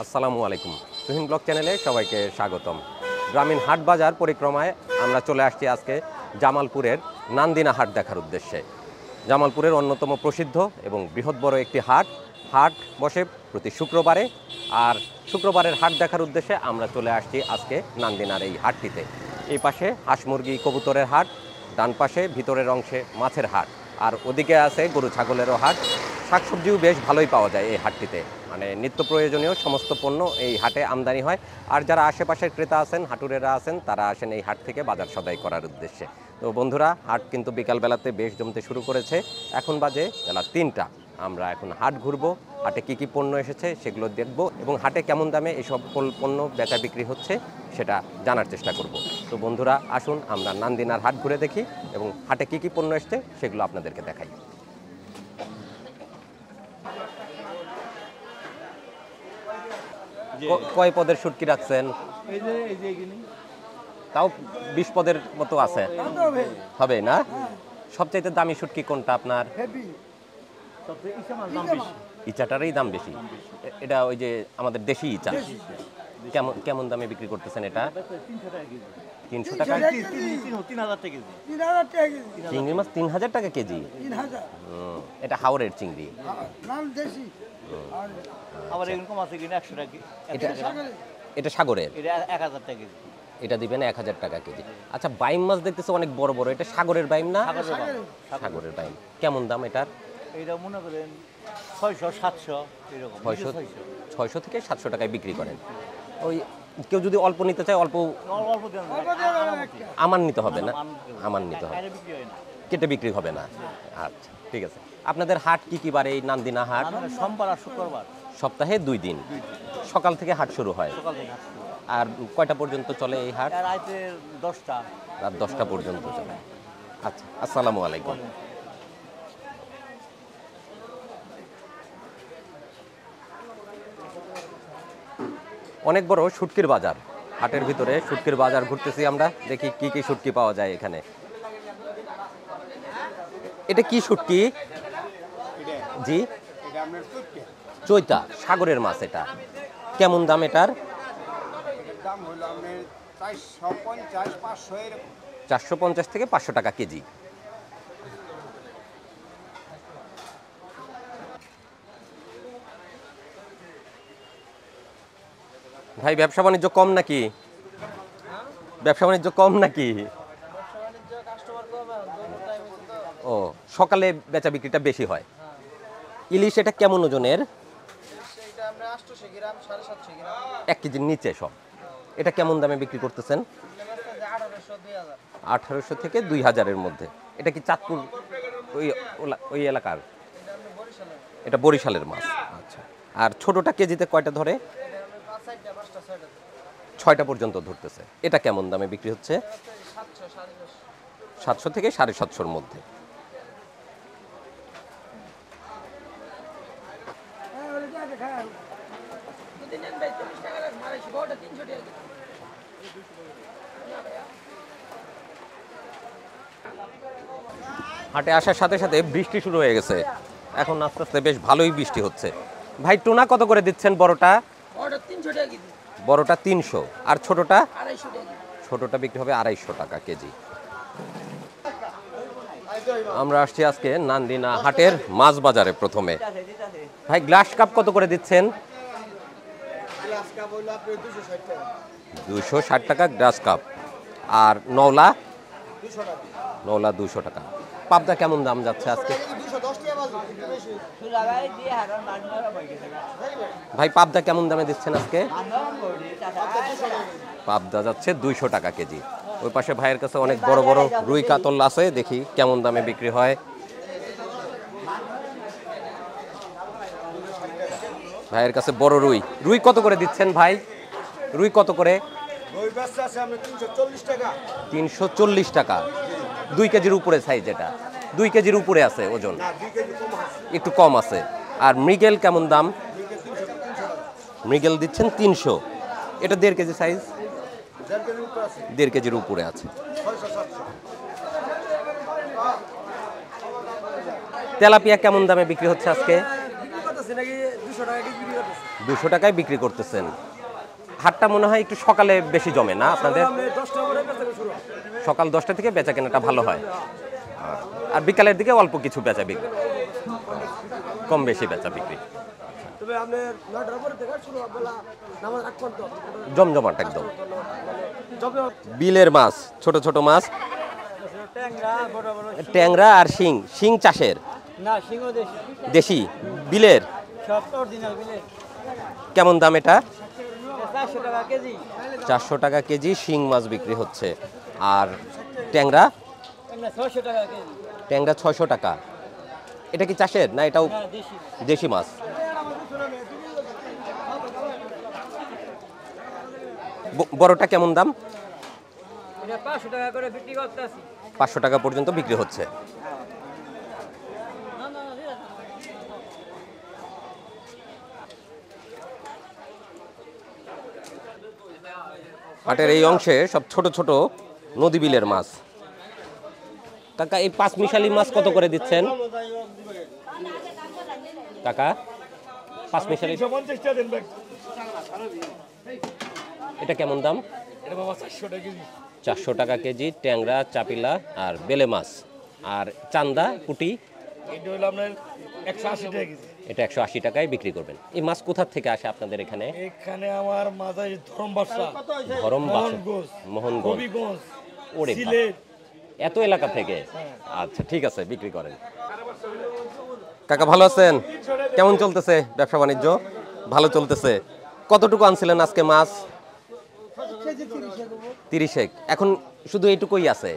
আসসালামু আলাইকুম। তুহিন ব্লগ চ্যানেলে সবাইকে স্বাগতম। গ্রামীণ হাট বাজার পরিক্রমায় আমরা চলে আসছি আজকে জামালপুরের নান্দিনা হাট দেখার উদ্দেশ্যে। জামালপুরের অন্যতম প্রসিদ্ধ এবং বৃহৎ বড় একটি হাট বসে প্রতি শুক্রবারে। আর শুক্রবারের হাট দেখার উদ্দেশ্যে আমরা চলে আসছি আজকে নান্দিনার এই হাটটিতে। এই পাশে হাঁস মুরগি কবুতরের হাট, ডান পাশে ভিতরের অংশে মাছের হাট, আর ওদিকে আছে গরু ছাগলেরও হাট। শাকসবজিও বেশ ভালোই পাওয়া যায় এই হাটটিতে, মানে নিত্য প্রয়োজনীয় সমস্ত পণ্য এই হাটে আমদানি হয়। আর যারা আশেপাশের ক্রেতা আছেন, হাটুরেরা আছেন, তারা আসেন এই হাট থেকে বাজার সদাই করার উদ্দেশ্যে। তো বন্ধুরা, হাট কিন্তু বিকালবেলাতে বেশ জমতে শুরু করেছে। এখন বাজে বেলা ৩টা। আমরা এখন হাট ঘুরবো, হাটে কী কী পণ্য এসেছে সেগুলো দেখব এবং হাটে কেমন দামে এসব পণ্য বেচা বিক্রি হচ্ছে সেটা জানার চেষ্টা করব। তো বন্ধুরা, আসুন আমরা নান্দিনার হাট ঘুরে দেখি এবং হাটে কী কী পণ্য এসেছে সেগুলো আপনাদেরকে দেখাই। কয় পদের শুটকি রাখছেন? তাও ২০ পদের মতো আছে, হবে না? সবচাইতে দামি শুটকি কোনটা আপনার? ইচাটারই দাম বেশি। এটা ওই যে আমাদের দেশি ইচা। কেমন দামে বিক্রি করতেছেন এটা? ৩০০ টাকা। চিংড়ি মাছ ৩,০০০ টাকা কেজি। এটা হাওরের চিংড়ি। এটা সাগরের। এটা দিবেন ১,০০০ টাকা কেজি। আচ্ছা, বাইম মাছ দেখতেছে অনেক বড় বড়, এটা সাগরের বাইম না? সাগরের বাইম। কেমন দাম এটার? এটা মনে করেন ৬০০-৭০০ এরকম। ৬০০ থেকে ৭০০ টাকায় বিক্রি করেন। ওই কেউ যদি অল্প নিতে চায় অল্প আমার নিতে হবে না? আমার নিতে হবে, কেটে বিক্রি হবে না। আচ্ছা, ঠিক আছে। আপনাদের হাট কি কি বারে এই নান্দিনা হাট? সোমবার আর শুক্রবার, সপ্তাহে ২ দিন। সকাল থেকে হাট শুরু হয়। আর কয়টা পর্যন্ত চলে এই হাট? রাত ১০টা। রাত 10টা পর্যন্ত চলে। আচ্ছা, আসসালামু আলাইকুম। অনেক বড় শুটকির বাজার। হাটের ভিতরে শুটকির বাজার ঘুরতেছি আমরা, দেখি কি কি শুটকি পাওয়া যায় এখানে। এটা কি শুটকি? জি, চৈতা, সাগরের মাছ। এটা কেমন দাম এটার? ৪৫০ থেকে ৫০০ টাকা কেজি। ভাই, ব্যবসা বাণিজ্য কম নাকি? ব্যবসা বাণিজ্য কম নাকি? ও, সকালে বেচা বিক্রিটা বেশি হয়। ইলিশ এটা কেমন ওজনের? ১ কেজির নিচে সব। এটা কেমন দামে বিক্রি করতেছেন? ১৮০০ থেকে ২০০০-এর মধ্যে। এটা কি চাঁদপুর ওই এলাকার? এটা বরিশালের মাছ। আচ্ছা। আর ছোটটা কেজিতে কয়টা ধরে? ৬টা পর্যন্ত ধরতেছে। এটা কেমন দামে বিক্রি হচ্ছে? ৭০০ থেকে ৭৫০-এর মধ্যে। হাটে আসার সাথে সাথে বৃষ্টি শুরু হয়ে গেছে। এখন আস্তে আস্তে বেশ ভালোই বৃষ্টি হচ্ছে। ভাই, টোনা কত করে দিচ্ছেন? বড়টা ৩০০ টাকা কেজি। বড়টা ৩০০, আর ছোটটা? ২৫০ টাকা। ছোটটা বিক্রি হবে ২৫০ টাকা কেজি। আমরা আসছি আজকে নান্দিনা হাটের মাছ বাজারে। প্রথমে ভাই, গ্লাস কাপ কত করে দিচ্ছেন? ২৬০ টাকা গ্লাস কাপ। আর নওলা? নওলা ২০০ টাকা। পাবদা কেমন দাম যাচ্ছে আজকে? ভাই, পাবদা কেমন দামে দিচ্ছেন আজকে? পাবদা যাচ্ছে ২০০ টাকা কেজি। ওই পাশে ভাইয়ের কাছে অনেক বড় বড় রুই কাতল আছে, দেখি কেমন দামে বিক্রি হয়। ভাইয়ের কাছে বড় রুই কত করে দিচ্ছেন ভাই? রুই কত করে? ৩৪০ টাকা। ২ কেজির উপরে সাইজ। এটা ২ কেজির উপরে আছে ওজন, একটু কম আছে। আর মৃগেল কেমন দাম? মৃগেল দিচ্ছেন ৩০০। এটা ১.৫ কেজি সাইজ, ১.৫ কেজির উপরে আছে। তেলাপিয়া কেমন দামে বিক্রি হচ্ছে আজকে? 200 টাকায় বিক্রি করতেছেন। হাটটা মনে হয় একটু সকালে বেশি জমে না আপনাদের? সকাল 10টা থেকে বেচা কেনাটা ভালো হয়, আর বিকালের দিকে অল্প কিছু বেচা বিক্রি, কম বেশি বেচা বিক্রি। জমজমাট একদম। বিলের মাছ, ছোট ছোট মাছ, ট্যাংরা আর শিং। শিং চাষের না, সিংহ দেশি। দেশি বিলের। সব অরিজিনাল বিলে। কেমন দাম এটা? 400 টাকা কেজি। 400 টাকা কেজি শিং মাছ বিক্রি হচ্ছে। আর ট্যাংরা? 600 টাকা কেজি। ট্যাংরা 600 টাকা। এটা কি চাষের না এটাও না, দেশি। দেশি মাছ? বড়টা কেমন দাম? এটা 500 টাকা করে বিক্রি করতেছি। 500 টাকা পর্যন্ত বিক্রি হচ্ছে। হাটের এই অংশে সব ছোট ছোট নদী বিলের মাছ। কাকা, এই 5 মিশালি মাছ কত করে দিচ্ছেন কাকা? 5 মিশালি এটা কেমন দাম? 400 টাকা কেজি ট্যাংরা, চাপিলা আর বেলে মাছ। আর চান্দা, পুঁটি এটা 180 টাকায় বিক্রি করবেন। এই মাছ কোথা থেকে আসে আপনাদের এখানে? এখানে আমার মাথায় ধরমবাসা, মোহনগঞ্জ, ওরে বাবা, এত এলাকা থেকে। আচ্ছা ঠিক আছে, বিক্রি করেন। কাকা ভালো আছেন? কেমন চলতেছে ব্যবসা বাণিজ্য? ভালো চলতেছে। কতটুকু আনছিলেন আজকে মাছ? 30। এখন শুধু এইটুকুই আছে,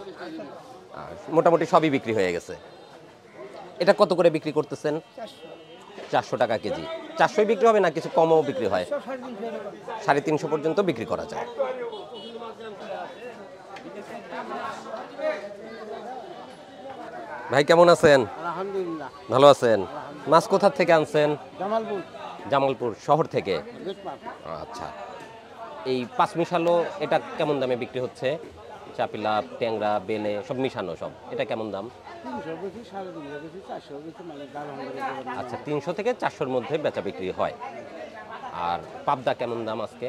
মোটামুটি সবই বিক্রি হয়ে গেছে। এটা কত করে বিক্রি করতেছেন? 400 টাকা কেজি। 400 বিক্রি হবে না, কিছু কমও বিক্রি হয়? 350 পর্যন্ত বিক্রি করা যায়। ভাই কেমন আছেন? আলহামদুলিল্লাহ ভালো আছেন। মাছ কোথা থেকে আনছেন? জামালপুর। জামালপুর শহর থেকে। আচ্ছা, এই 5 মিশালো এটা কেমন দামে বিক্রি হচ্ছে? চাপিলা, ট্যাংরা, বেলে সব মিশানো সব, এটা কেমন দাম? 300 বেশি, 350 বেশি, 400 বেশি, মানে দাম হবে। আচ্ছা, 300 থেকে 400-র মধ্যে বেচা বিক্রি হয়। আর পাবদা কেমন দাম আজকে?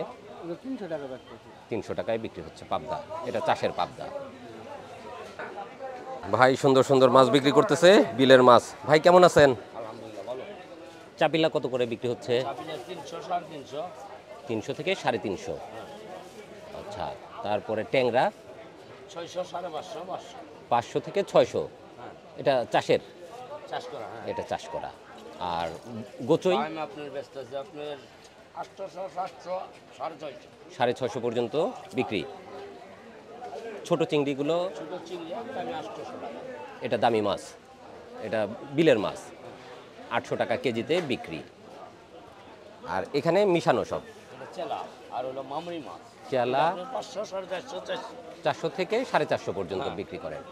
300 টাকা বেচতেছি। 300 টাকায় বিক্রি হচ্ছে পাবদা, এটা চাষের পাবদা। ভাই সুন্দর সুন্দর মাছ বিক্রি করতেছে, বিলের মাছ। ভাই কেমন আছেন? আলহামদুলিল্লাহ ভালো। চাপিলা কত করে বিক্রি হচ্ছে? 300, 350। 300 থেকে 350। আচ্ছা, তারপরে ট্যাংরা 600, 550, 500 থেকে 600। এটা চাষের? চাষ করা। এটা চাষ করা। আর গোচই আপনার ব্যস্ত আছে, আপনার 800, 700, 650, 650 পর্যন্ত বিক্রি। ছোট চিংড়িগুলো? ছোট চিংড়ি আমি 800 টাকা। এটা দামি মাছ, এটা বিলের মাছ, 800 টাকা কেজিতে বিক্রি। আর এখানে মিশানো সব এটা চেলা, আর হলো মামরি মাছ। চেলা 500, 450, 400। 400 থেকে 450 পর্যন্ত বিক্রি করেন।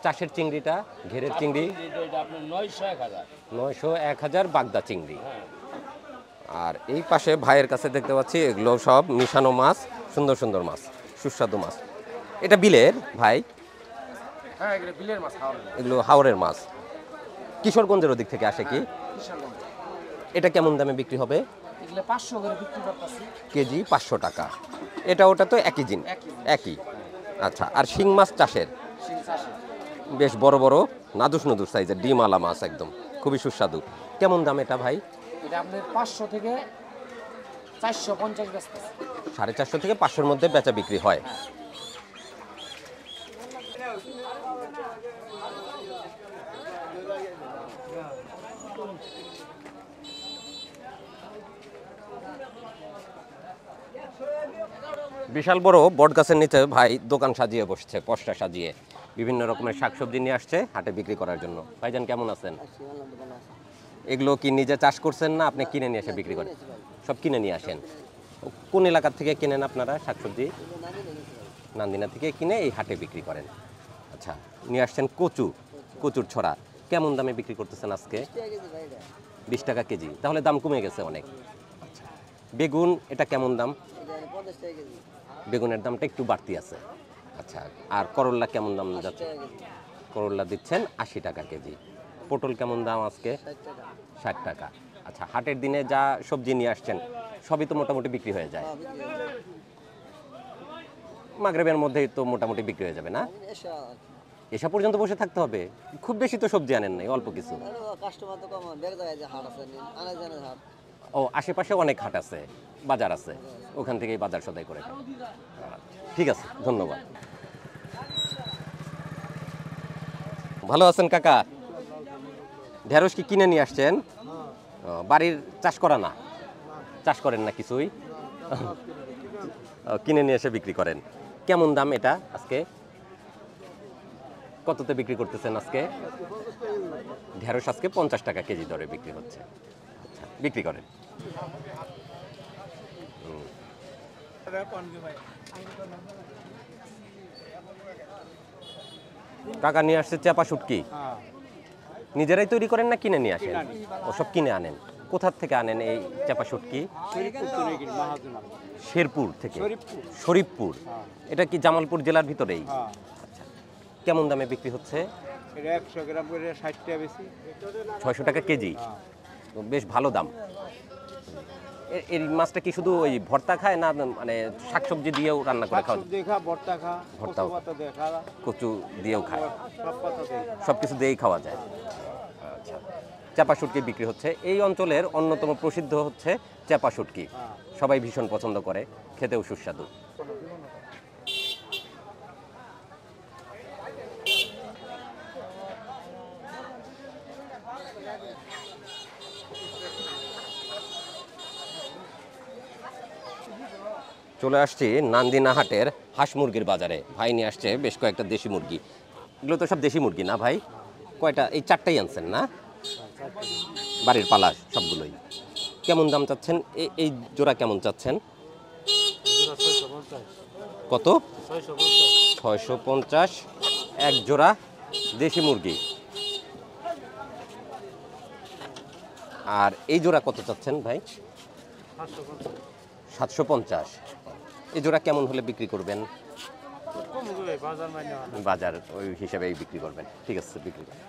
চাষের চিংড়িটা, ঘেরের চিংড়ি এটা আপনার 900, 1000। 900, 1000 বাগদা চিংড়ি। আর এই পাশে ভাইয়ের কাছে দেখতে পাচ্ছি এগুলো সব মিশানো মাছ, সুন্দর সুন্দর মাছ, সুস্বাদু মাছ। এটা বিলের ভাই? হ্যাঁ, এগুলো বিলের মাছ। এগুলো হাওরের মাছ, কিশোরগঞ্জের ওদিক থেকে আসে কি? এটা কেমন দামে বিক্রি হবে? এগুলো 500 করে বিক্রি করতেছি। কেজি 500 টাকা। এটা ওটা তো একই জিনিস, একই। আচ্ছা, আর শিং মাছ চাষের? বেশ বড় বড় নাদুস নদুস সাইজের ডিমালা মাছ, একদম খুবই সুস্বাদু। কেমন দাম এটা ভাই? এটা আপনার 500 থেকে 450 বেচতেছি। 450 থেকে 500-র মধ্যে বেচা বিক্রি হয়। বিশাল বড় বট গাছের নিচে ভাই দোকান সাজিয়ে বসছে, পসরা সাজিয়ে বিভিন্ন রকমের শাকসবজি নিয়ে আসছে হাটে বিক্রি করার জন্য। ভাইজান কেমন আছেন? এগুলো কি নিজে চাষ করছেন না আপনি কিনে নিয়ে এসে বিক্রি করেন? সব কিনে নিয়ে আসেন। কোন এলাকা থেকে কিনেন আপনারা শাকসবজি? নান্দিনা থেকে কিনে এই হাটে বিক্রি করেন। আচ্ছা, নিয়ে আসছেন কচু, কচুর ছড়া। কেমন দামে বিক্রি করতেছেন আজকে? 20 টাকা কেজি। তাহলে দাম কমে গেছে অনেক। আচ্ছা, বেগুন এটা কেমন দাম? বেগুনের দামটা একটু বাড়তি আছে। আচ্ছা, আর করল্লা কেমন দাম যাচ্ছে? করল্লা দিচ্ছেন 80 টাকা কেজি। পটল কেমন দাম আজকে? 60 টাকা। আচ্ছা, হাটের দিনে যা সবজি নিয়ে আসছেন সবই তো মোটামুটি বিক্রি হয়ে যায়। মাগরিবের মধ্যেই তো মোটামুটি বিক্রি হয়ে যাবে না? এসা পর্যন্ত বসে থাকতে হবে? খুব বেশি তো সবজি আনেন নাই, অল্প কিছু। কাস্টমার তো কম, বের জায়গায় যে হাট আছে, আনাজের হাট। ও, আশেপাশে অনেক হাট আছে, বাজার আছে, ওখান থেকেই বাজার সদাই করে খান। ঠিক আছে, ধন্যবাদ। ভালো আছেন কাকা? ঢেঁড়স কি কিনে নিয়ে আসছেন? বাড়ির চাষ করা না? চাষ করেন না কিছুই? কিনে নিয়ে এসে বিক্রি করেন। কেমন দাম এটা আজকে? কততে বিক্রি করতেছেন আজকে? ঢেঁড়স আজকে 50 টাকা কেজি দরে বিক্রি হচ্ছে। আচ্ছা, বিক্রি করেন। কাকা নিয়ে আসছে চাপা শুটকি। নিজেরাই তৈরি করেন না কিনে নিয়ে আসেন? ওসব কিনে আনেন। কোথা থেকে আনেন এই চাপা শুটকি? শেরপুর থেকে। শরীফপুর। এটা কি জামালপুর জেলার ভিতরেই? আচ্ছা, কেমন দামে বিক্রি হচ্ছে? 100 গ্রাম করে 60 টাকা বেশি। 600 টাকা কেজি, তো বেশ ভালো দাম। এই মাছটা কি শুধু ওই ভর্তা খায় না মানে শাকসবজি দিয়েও রান্না করে খাওয়া? ভর্তা, কচু দিয়েও খায়, সব কিছু দিয়েই খাওয়া যায়। আচ্ছা, চাপা শুটকি বিক্রি হচ্ছে। এই অঞ্চলের অন্যতম প্রসিদ্ধ হচ্ছে চাপা শুটকি। সবাই ভীষণ পছন্দ করে, খেতেও সুস্বাদু। চলে আসছি নান্দিনা হাটের হাঁস মুরগির বাজারে। ভাই নিয়ে আসছে বেশ কয়েকটা দেশি মুরগি। এগুলো তো সব দেশি মুরগি না ভাই? কয়টা? এই 4টাই আনছেন না? বাড়ির পালা সবগুলোই। কেমন দাম চাচ্ছেন? এই জোড়া কেমন চাচ্ছেন? কত? 650 এক জোড়া দেশি মুরগি। আর এই জোড়া কত চাচ্ছেন ভাই? 750। এই জোড়া কেমন হলে বিক্রি করবেন? বাজার ওই হিসাবেই বিক্রি করবেন। ঠিক আছে, বিক্রি করবেন।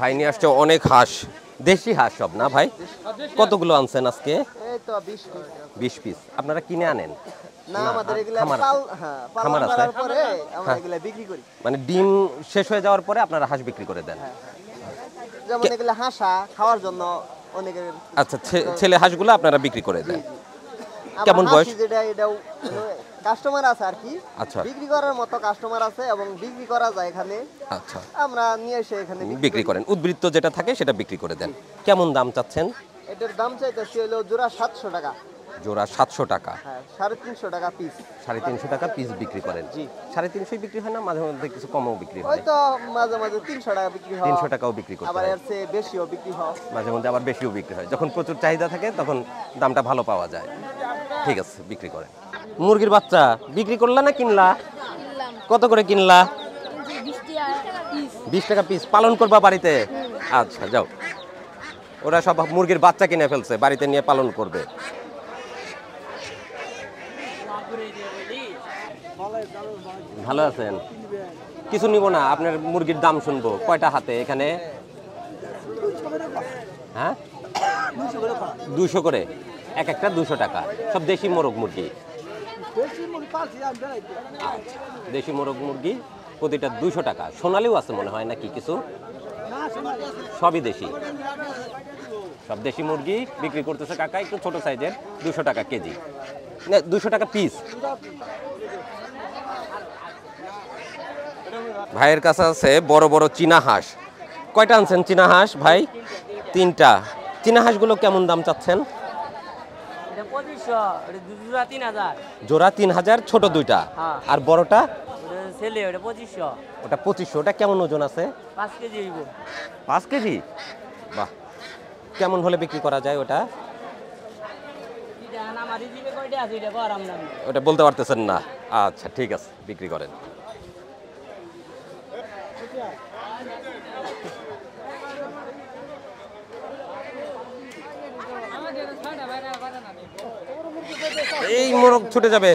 ভাই নিয়ে আসছে অনেক হাঁস, দেশি হাঁস সব না ভাই? কতগুলো আনছেন আজকে? এই তো 20 পিস। আপনারা কিনে আনেন? না, আমাদের এগুলা খামার আছে, পরে আমরা এগুলা বিক্রি করি। মানে ডিম শেষ হয়ে যাওয়ার পরে আপনারা হাঁস বিক্রি করে দেন? যেমন এগুলা হাঁসা খাওয়ার জন্য অনেকের। আচ্ছা, ছেলে হাঁসগুলো আপনারা বিক্রি করে দেন। কেমন বয়স? যেটা এটাও কাস্টমার আছে আর কি। আচ্ছা, বিক্রি করার মতো কাস্টমার আছে এবং বিক্রি করা যায় এখানে। আচ্ছা, আমরা নিয়ে এসে এখানে বিক্রি করেন। উদ্বৃত্ত যেটা থাকে সেটা বিক্রি করে দেন। কেমন দাম চাচ্ছেন? এটার দাম চাইতেছি হলো জোড়া 700 টাকা। জোড়া 700 টাকা। হ্যাঁ, 350 টাকা পিস। 350 টাকা পিস বিক্রি করেন? জি। 350 বিক্রি হয় না? মাঝে মধ্যে কিছু কমও বিক্রি হয়? হয়তো মাঝে মাঝে 300 টাকা বিক্রি হয়, 300 টাকাও বিক্রি করতে আবার হয়, এর চেয়ে বেশিও বিক্রি হয়। মাঝে মধ্যে আবার বেশিও বিক্রি হয়। যখন প্রচুর চাহিদা থাকে তখন দামটা ভালো পাওয়া যায়। ঠিক আছে, বিক্রি করেন। মুরগির বাচ্চা বিক্রি করলা না কিনলা? কত করে কিনলা? 20 টাকা পিস। পালন করবা বাড়িতে? আচ্ছা, যাও। ওরা সব মুরগির বাচ্চা কিনে ফেলছে, বাড়িতে নিয়ে পালন করবে। ভালো আছেন? কিছু নিব না, আপনার মুরগির দাম শুনবো। কয়টা হাতে এখানে? হ্যাঁ, 200 করে। এক একটা 200 টাকা। সব দেশি মোরগ মুরগি? দেশি মোরগ মুরগি প্রতিটা 200 টাকা। সোনালিও আছে মনে হয় নাকি কিছু? সবই দেশি, সব দেশি মুরগি বিক্রি করতেছে কাকা। একটু ছোট সাইজের 200 টাকা কেজি, না 200 টাকা পিস। ভাইয়ের কাছে আছে বড় বড় চীনা হাঁস। কয়টা আনছেন চীনা হাঁস ভাই? 3টা। চীনা হাঁসগুলো কেমন দাম চাচ্ছেন? জোড়া 3000, ছোট 2টা। আর বড়টা? ওটা 2500। ওটা কেমন ওজন আছে? 5 কেজি হইব। 5 কেজি? বাহ। কেমন হলে বিক্রি করা যায় ওটা? ওটা বলতে পারতেছেন না? আচ্ছা, ঠিক আছে, বিক্রি করেন। এই মোরগ ছুটে যাবে।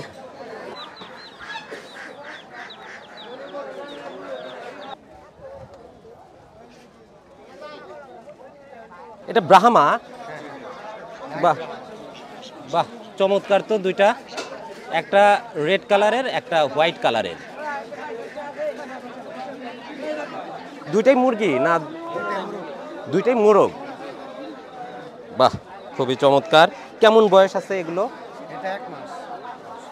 এটা ব্রাহ্মা। বাহ বাহ, চমৎকার তো দুইটা, একটা রেড কালারের একটা হোয়াইট কালারের। দুইটাই মুরগি না? দুইটাই মোরগ। বাহ, খুবই চমৎকার। কেমন বয়স আছে এগুলো? এটা 1 মাস।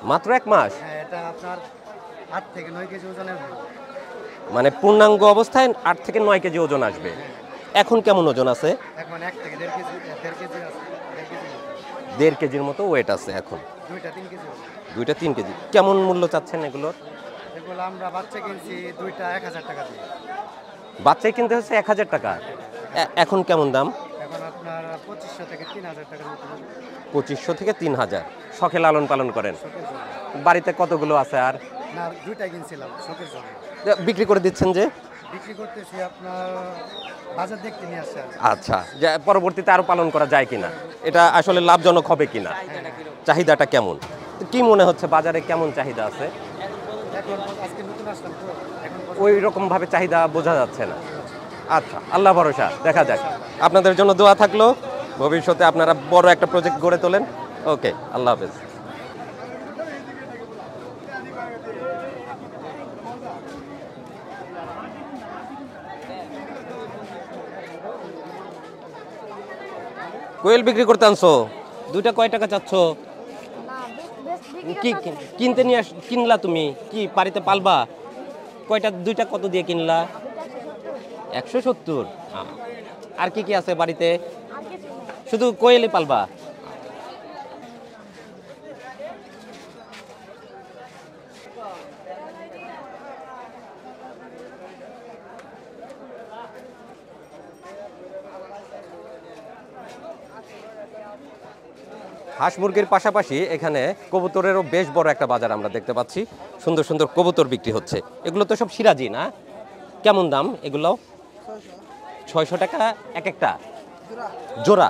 মাত্র 1 মাস? হ্যাঁ, এটা আপনার 8 থেকে 9 কেজি ওজনের হবে। মানে পূর্ণাঙ্গ অবস্থায় 8 থেকে 9 কেজি ওজন আসবে। এখন কেমন ওজন আছে? এখন 1 থেকে 1.5 কেজি, 1.5 কেজি আছে, 1.5 কেজি। 1.5 কেজির মতো ওয়েট আছে এখন। দুইটা 3 কেজি হবে। দুইটা 3 কেজি। কেমন মূল্য চাচ্ছেন এগুলোর? এগুলো আমরা বাচ্চা কিনছি দুইটা 1000 টাকা দিয়ে। বাচ্চাই কিনতে হচ্ছে 1000 টাকা। এখন কেমন দাম? এখন আপনার 2500 থেকে 3000 টাকার মতো হবে। 2500 থেকে 3000। শখে লালন পালন করেন? শখের জন্য। বাড়িতে কতগুলো আছে আর? না, দুইটা কিনছিলাম শখের জন্য। বিক্রি করে দিচ্ছেন যে? বিক্রি করতেছি আপনার বাজার দেখতে নিয়ে আসছে। আচ্ছা, যে পরবর্তীতে আরো পালন করা যায় কিনা, এটা আসলে লাভজনক হবে কিনা, চাহিদাটা কেমন, তো কি মনে হচ্ছে বাজারে কেমন চাহিদা আছে? এখন আজকে নতুন আসলাম তো, এখন ওই রকম ভাবে চাহিদা বোঝা যাচ্ছে না। আচ্ছা, আল্লাহ ভরসা, দেখা যাক। আপনাদের জন্য দোয়া থাকলো, ভবিষ্যতে আপনারা বড় একটা প্রজেক্ট গড়ে তোলেন। ওকে, আল্লাহ হাফেজ। কোয়েল বিক্রি করতে আনছো? দুইটা কয় টাকা চাচ্ছ? কি কিনতে নিয়ে কিনলা তুমি? কি বাড়িতে পালবা? কয়টা? দুইটা কত দিয়ে কিনলা? 170। আর কি কি আছে বাড়িতে? শুধু কোয়েলই পালবা? হাঁস মুরগির পাশাপাশি এখানে কবুতরেরও বেশ বড় একটা বাজার আমরা দেখতে পাচ্ছি। সুন্দর সুন্দর কবুতর বিক্রি হচ্ছে। এগুলো তো সব সিরাজি না? কেমন দাম এগুলো? 600 টাকা এক একটা জোড়া।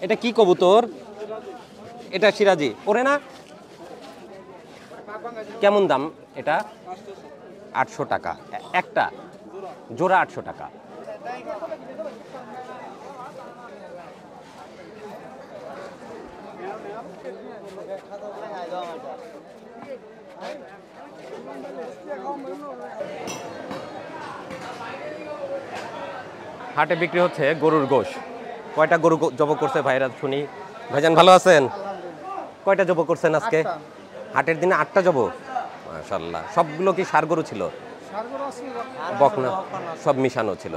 এটা কি কবুতর? এটা সিরাজি ওরে না? কেমন দাম এটা? 800 টাকা একটা জোড়া, 800 টাকা। হাটে বিক্রি হচ্ছে গরুর গোশ। কয়টা গরু জব করছে ভাইরা শুনি? ভাইজান ভালো আছেন? কয়টা জব করছেন আজকে? হাটের দিনে 8টা জব। মাশাআল্লাহ। সবগুলো কি ষাঁড় গরু ছিল? বকনা সব মিশানো ছিল।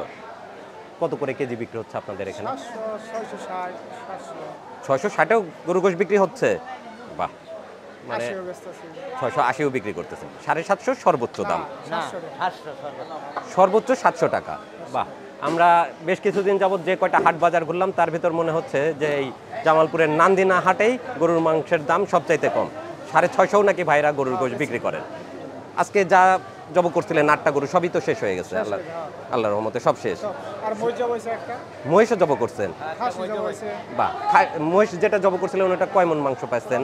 কত করে কেজি বিক্রি হচ্ছে আপনাদের এখানে? 660-ও গরু গোশ বিক্রি হচ্ছে? বাহ, মানে 680ও বিক্রি করতেছেন। 750 সর্বোচ্চ দাম, সর্বোচ্চ 700 টাকা। বাহ, আমরা বেশ কিছুদিন যাবত যে কয়টা হাট বাজার ঘুরলাম তার ভিতর মনে হচ্ছে যে এই জামালপুরের নান্দিনা হাটেই গরুর মাংসের দাম সবচাইতে কম। 650ও নাকি ভাইরা গরুর গোশ বিক্রি করেন। আজকে যা জব করছিলেন 8টা গরু সবই তো শেষ হয়ে গেছে। আল্লাহর রহমতে সব শেষ। মহিষও জব করছেন? বাহ, মহিষ যেটা জব করছিলেন ওটা কয় মন মাংস পাইছেন?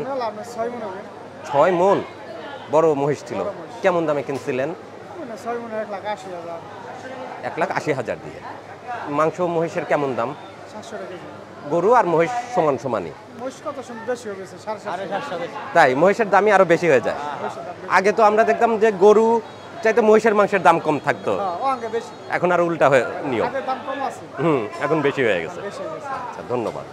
6 মন। বড় মহিষ ছিল। কেমন দামে কিনছিলেন? 1,80,000 দিয়ে। মাংস মহিষের কেমন দাম? গরু আর মহিষ সমান সমানই? তাই মহিষের দামই আরো বেশি হয়ে যায়। আগে তো আমরা দেখতাম যে গরু চাইতে মহিষের মাংসের দাম কম থাকতো, এখন আর উল্টা হয়ে নিয়ম। এখন বেশি হয়ে গেছে। আচ্ছা, ধন্যবাদ।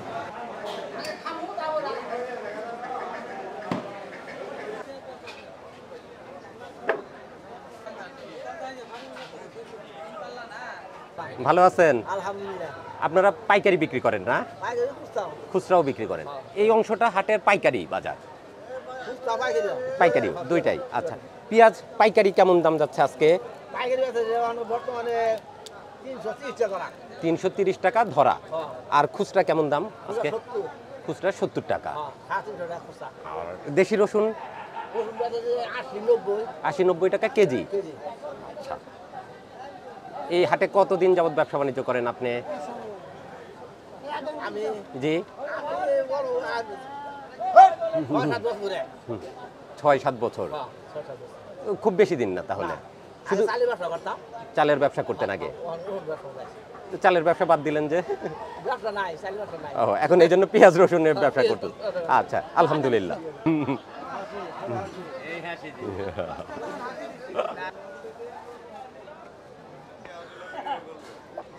ভালো আছেন? আলহামদুলিল্লাহ। আপনারা পাইকারি বিক্রি করেন না? পাইকারি খুচরা, খুচরাও বিক্রি করেন? এই অংশটা হাটের পাইকারি বাজার? খুচরা পাইকারি। পাইকারি দুইটাই। আচ্ছা, পেঁয়াজ পাইকারি কেমন দাম যাচ্ছে আজকে? পাইকারি আছে বর্তমানে 330 টাকা। 330 টাকা ধরা। আর খুচরা কেমন দাম আজকে? খুচরা 70 টাকা। 350 টাকা খুচরা। আর দেশি রসুন? 80-90 টাকা কেজি। আচ্ছা, এই হাটে কতদিন যাবত ব্যবসা বাণিজ্য করেন আপনি? জি, 6-7 বছর। খুব বেশি দিন না তাহলে। শুধু চালের ব্যবসা করতাম চালের ব্যবসা করতেন আগে, ব্যবসা তো চালের ব্যবসা বাদ দিলেন যে? নাই চালের ব্যবসা নাই ও, এখন এই জন্য পেঁয়াজ রসুনের ব্যবসা করতেন। আচ্ছা, আলহামদুলিল্লাহ।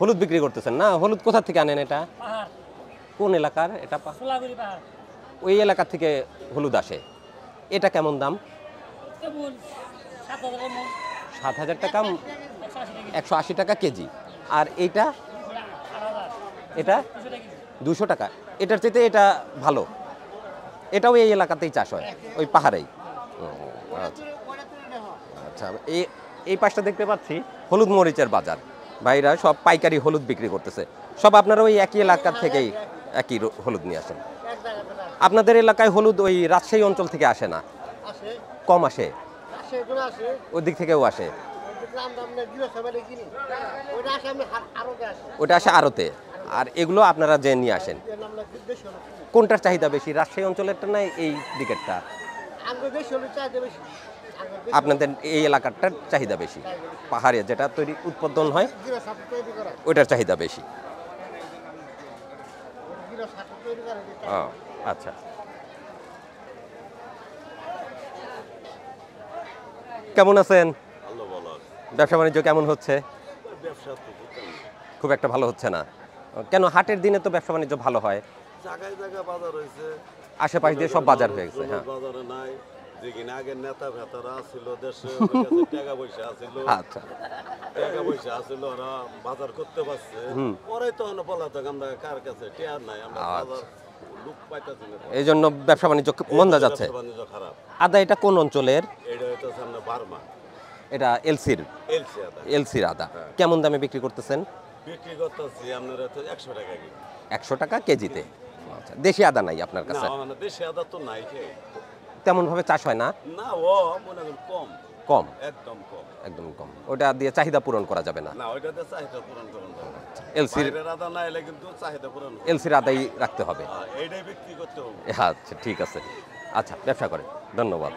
হলুদ বিক্রি করতেছেন না? হলুদ কোথা থেকে আনেন এটা? কোন এলাকার এটা? ওই এলাকা থেকে হলুদ আসে। এটা কেমন দাম? 7,000 টাকা, 180 টাকা কেজি। আর এইটা? এটা 200 টাকা। এটার চাইতে এটা ভালো। এটাও এই এলাকাতেই চাষ হয়, ওই পাহাড়েই। আচ্ছা আচ্ছা, এই পাশটা দেখতে পাচ্ছি হলুদ মরিচের বাজার। ভাইরা সব পাইকারি হলুদ বিক্রি করতেছে। সব আপনারা ওই একই এলাকার থেকেই একই হলুদ নিয়ে আসেন। আপনাদের এলাকায় হলুদ ওই রাজশাহী অঞ্চল থেকে আসে না? কম আসে? ওই দিক থেকেও আসে? ওটা আসে আড়তে। আর এগুলো আপনারা যে নিয়ে আসেন, কোনটার চাহিদা বেশি, রাজশাহী অঞ্চলেরটা না এই দিকেরটা? আপনাদের এই এলাকারটার চাহিদা বেশি, পাহাড়ে যেটা তৈরি উৎপাদন হয় ওইটার চাহিদা বেশি। আচ্ছা, কেমন আছেন? ব্যবসা বাণিজ্য কেমন হচ্ছে? খুব একটা ভালো হচ্ছে না কেন? হাটের দিনে তো ব্যবসা বাণিজ্য ভালো হয়, জায়গায় জায়গায় বাজার হয়েছে, আশেপাশ দিয়ে সব বাজার হয়ে গেছে। হ্যাঁ, বাজারে নাই যেখানে আগের নেতা ভেতারা ছিল দেশে টাকা পয়সা আছিল, আচ্ছা টাকা পয়সা আছিল, ওরা বাজার করতে পারছে। পরে তো পলাতক আমরা কার কাছে টেয়ার নাই, আমরা বাজার লোক পাইতেছি না, এই জন্য ব্যবসা বাণিজ্য মন্দা যাচ্ছে। বাণিজ্য খারাপ। আদা এটা কোন অঞ্চলের? এটা হইতেছে আমরা বার্মা এটা এলসির? এলসি আদা। এলসির আদা কেমন দামে বিক্রি করতেছেন? বিক্রি করতেছি আপনার 100 টাকা কেজি। 100 টাকা কেজিতে? আচ্ছা, দেশি আদা নাই আপনার কাছে? না, মানে দেশি আদা তো নাই, তেমন ভাবে চাষ হয় না? না, ও মনে করেন কম কম, একদম কম, একদম কম। ওটা দিয়ে চাহিদা পূরণ করা যাবে না? না, ওইটাতে চাহিদা পূরণ করুন। এলসির আদা না এলে কিন্তু চাহিদা পূরণ, এলসির আদাই রাখতে হবে। এইটাই বিক্রি করতে হবে। আচ্ছা, ঠিক আছে। আচ্ছা, ব্যবসা করেন, ধন্যবাদ।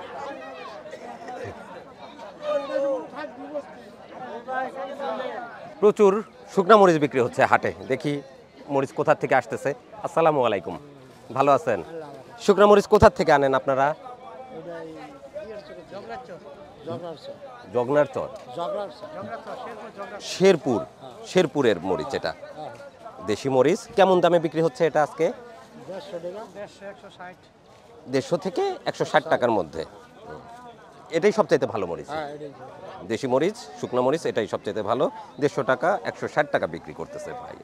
প্রচুর শুকনা মরিচ বিক্রি হচ্ছে হাটে। দেখি মরিচ কোথা থেকে আসতেছে। আসসালামু আলাইকুম, ভালো আছেন? শুকনা মরিচ কোথা থেকে আনেন আপনারা? জগনার চর, শেরপুর, শেরপুরের মরিচ এটা দেশি মরিচ। কেমন দামে বিক্রি হচ্ছে এটা আজকে? 150 থেকে 160 টাকার মধ্যে। এটাই সবচাইতে ভালো মরিচ, দেশি মরিচ, শুকনো মরিচ, এটাই সবচাইতে ভালো। 150 টাকা, 160 টাকা বিক্রি করতেছে ভাই।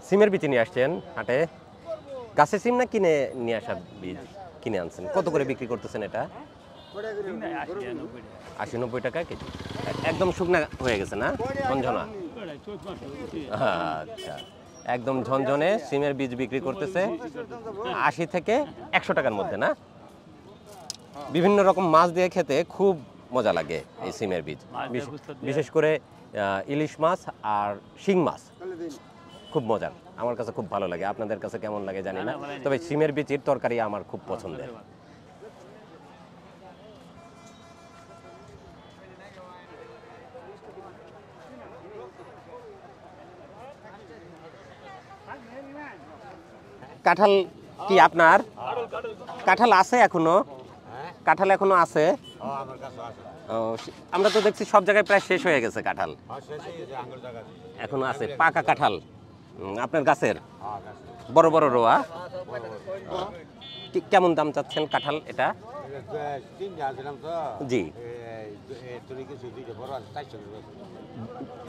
সিমের বীজ নিয়ে আসছেন হাটে? গাছের সিম না কিনে নিয়ে আসা বীজ? কিনে আনছেন। কত করে বিক্রি করতেছেন এটা? 80-90 টাকা কেজি। একদম শুকনা হয়ে গেছে না, ঝনঝনা? আচ্ছা, একদম ঝনঝনে সিমের বীজ বিক্রি করতেছে 80 থেকে 100 টাকার মধ্যে না? বিভিন্ন রকম মাছ দিয়ে খেতে খুব মজা লাগে এই সিমের বীজ, বিশেষ করে ইলিশ মাছ আর শিং মাছ খুব মজার। আমার কাছে খুব ভালো লাগে, আপনাদের কাছে কেমন লাগে জানি না, তবে সিমের বীজের তরকারি আমার খুব পছন্দের। কাঁঠাল কি আপনার? কাঁঠাল আছে এখনো? কাঁঠাল এখনো আছে? আমরা তো দেখছি সব জায়গায় প্রায় শেষ হয়ে গেছে কাঁঠাল, এখন আছে পাকা কাঁঠাল আপনার গাছের বড় বড় রোয়া। কেমন দাম চাচ্ছেন কাঁঠাল এটা? জি,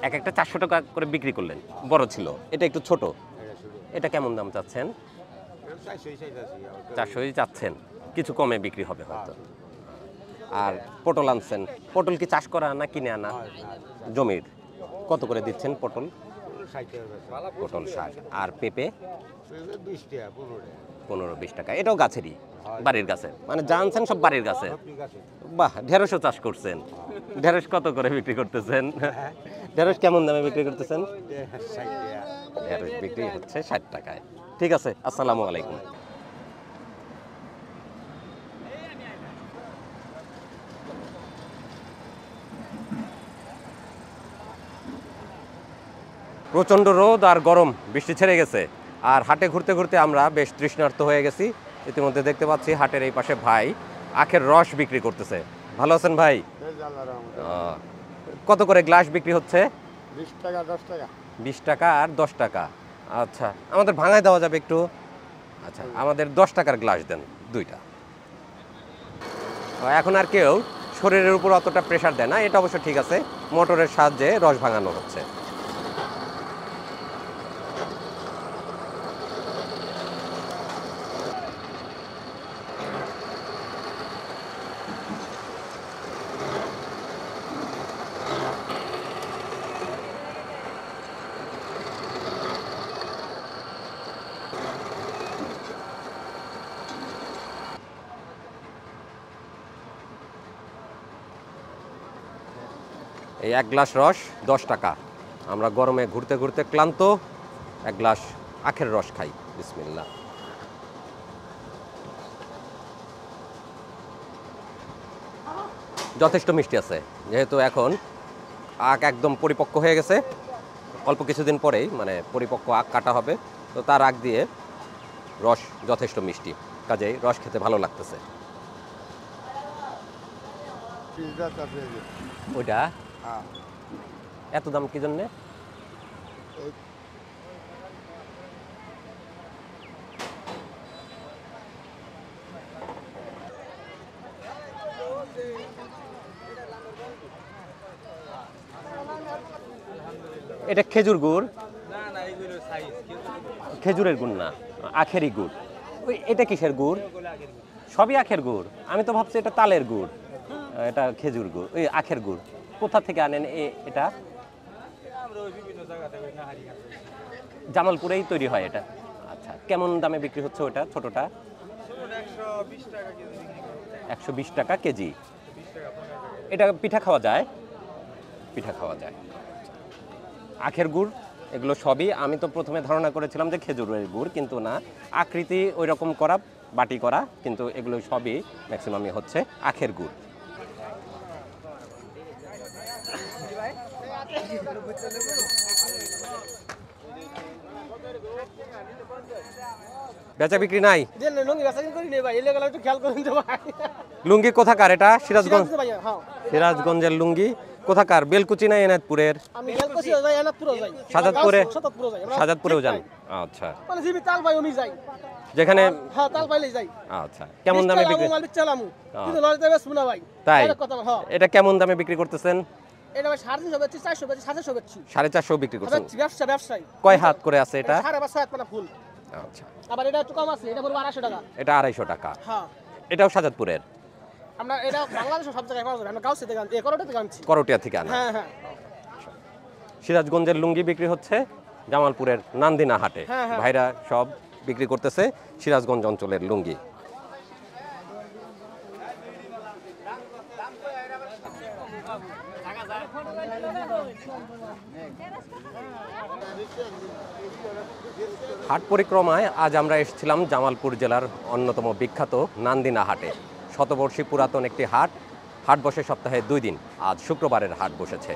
এক একটা 400 টাকা করে বিক্রি করলেন, বড় ছিল, এটা একটু ছোট, এটা কেমন দাম চাচ্ছেন? 400 চাচ্ছেন, কিছু কমে বিক্রি হবে হয়তো। আর পটল আনছেন, পটল কি চাষ করা না কিনে আনা জমির? কত করে দিচ্ছেন পটল? পটল 60। আর পেঁপে 15-20 টাকা, এটাও গাছেরই, বাড়ির গাছের, মানে জানছেন সব বাড়ির গাছে। বাহ, ঢেঁড়সও চাষ করছেন, ঢেঁড়স কত করে বিক্রি করতেছেন? ঢেঁড়স কেমন দামে বিক্রি করতেছেন? ঢেঁড়স বিক্রি হচ্ছে 60 টাকায়। ঠিক আছে, আসসালামু আলাইকুম। প্রচণ্ড রোদ আর গরম, বৃষ্টি ছেড়ে গেছে, আর হাটে ঘুরতে ঘুরতে আমরা বেশ তৃষ্ণার্ত হয়ে গেছি। ইতিমধ্যে দেখতে পাচ্ছি হাটের এই পাশে ভাই আখের রস বিক্রি করতেছে। ভালো আছেন ভাই? কত করে গ্লাস বিক্রি হচ্ছে? 20 টাকা 10 টাকা। 20 টাকা আর 10 টাকা। আচ্ছা, আমাদের ভাঙায় দেওয়া যাবে একটু? আচ্ছা, আমাদের 10 টাকার গ্লাস দেন, 2টা। এখন আর কেউ শরীরের উপর অতটা প্রেশার দেয় না, এটা অবশ্য ঠিক আছে, মোটরের সাহায্যে রস ভাঙানো হচ্ছে। এই 1 গ্লাস রস 10 টাকা। আমরা গরমে ঘুরতে ঘুরতে ক্লান্ত, 1 গ্লাস আখের রস খাই। বিসমিল্লাহ। যথেষ্ট মিষ্টি আছে, যেহেতু এখন আখ একদম পরিপক্ক হয়ে গেছে, অল্প কিছুদিন পরেই মানে পরিপক্ক আখ কাটা হবে, তো তার আগ দিয়ে রস যথেষ্ট মিষ্টি, কাজেই রস খেতে ভালো লাগতেছে। ওইটা এত দাম কি জন্যে? এটা খেজুর গুড়? খেজুরের গুড় না, আখেরই গুড়। ওই এটা কিসের গুড়? সবই আখের গুড়। আমি তো ভাবছি এটা তালের গুড়, এটা খেজুর গুড়, ওই আখের গুড়। কোথা থেকে আনেন এটা? জামালপুরেই তৈরি হয় এটা। আচ্ছা, কেমন দামে বিক্রি হচ্ছে ওটা ছোটটা? 120 টাকা কেজি। এটা পিঠা খাওয়া যায়? পিঠা খাওয়া যায়। আখের গুড় এগুলো সবই, আমি তো প্রথমে ধারণা করেছিলাম যে খেজুরের গুড়, কিন্তু না, আকৃতি ওই রকম করা, বাটি করা, কিন্তু এগুলো সবই ম্যাক্সিমামই হচ্ছে আখের গুড়। বেচা বিক্রি নাই? লুঙ্গি কোথাকার এটা? সিরাজগঞ্জ? সিরাজগঞ্জের লুঙ্গি কোথাকার? বেলকুচি না এনায়তপুরের? সাজাদপুরে? সাজাদপুরেও যান? আচ্ছা, যেখানে আচ্ছা, কেমন দামে বিক্রি? তাই? এটা কেমন দামে বিক্রি করতেছেন? 450 বিক্রি করছেন। কয় হাত করে আছে এটা? আচ্ছা, আবার এটা একটু কম আছে, এটা পড়বে 250 টাকা। এটা 250 টাকা। হ্যাঁ, এটাও সাজাদপুরের? আমরা এটা বাংলাদেশের সব জায়গায় পাওয়া যায়, আমরা গাউসি থেকে আনছি, করোটা থেকে আনছি। করটিয়া থেকে আনা? হ্যাঁ হ্যাঁ। সিরাজগঞ্জের লুঙ্গি বিক্রি হচ্ছে জামালপুরের নান্দিনা হাটে। ভাইরা সব বিক্রি করতেছে সিরাজগঞ্জ অঞ্চলের লুঙ্গি। হাট পরিক্রমায় আজ আমরা এসেছিলাম জামালপুর জেলার অন্যতম বিখ্যাত নান্দিনা হাটে। শতবর্ষী পুরাতন একটি হাট। হাট বসে সপ্তাহে 2 দিন। আজ শুক্রবারের হাট বসেছে।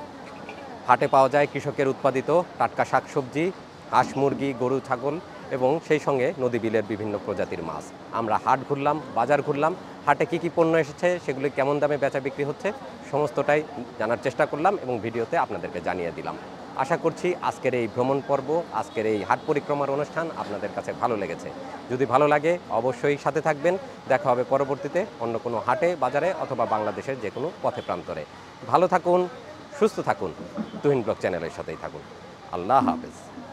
হাটে পাওয়া যায় কৃষকের উৎপাদিত টাটকা শাকসবজি, হাঁস মুরগি, গরু ছাগল এবং সেই সঙ্গে নদী বিলের বিভিন্ন প্রজাতির মাছ। আমরা হাট ঘুরলাম, বাজার ঘুরলাম, হাটে কী কী পণ্য এসেছে, সেগুলি কেমন দামে বেচা বিক্রি হচ্ছে, সমস্তটাই জানার চেষ্টা করলাম এবং ভিডিওতে আপনাদেরকে জানিয়ে দিলাম। আশা করছি আজকের এই ভ্রমণ পর্ব, আজকের এই হাট পরিক্রমার অনুষ্ঠান আপনাদের কাছে ভালো লেগেছে। যদি ভালো লাগে অবশ্যই সাথে থাকবেন। দেখা হবে পরবর্তীতে অন্য কোনো হাটে, বাজারে অথবা বাংলাদেশের যে কোনো পথে প্রান্তরে। ভালো থাকুন, সুস্থ থাকুন, তুহিন ব্লগ চ্যানেলের সাথেই থাকুন। আল্লাহ হাফেজ।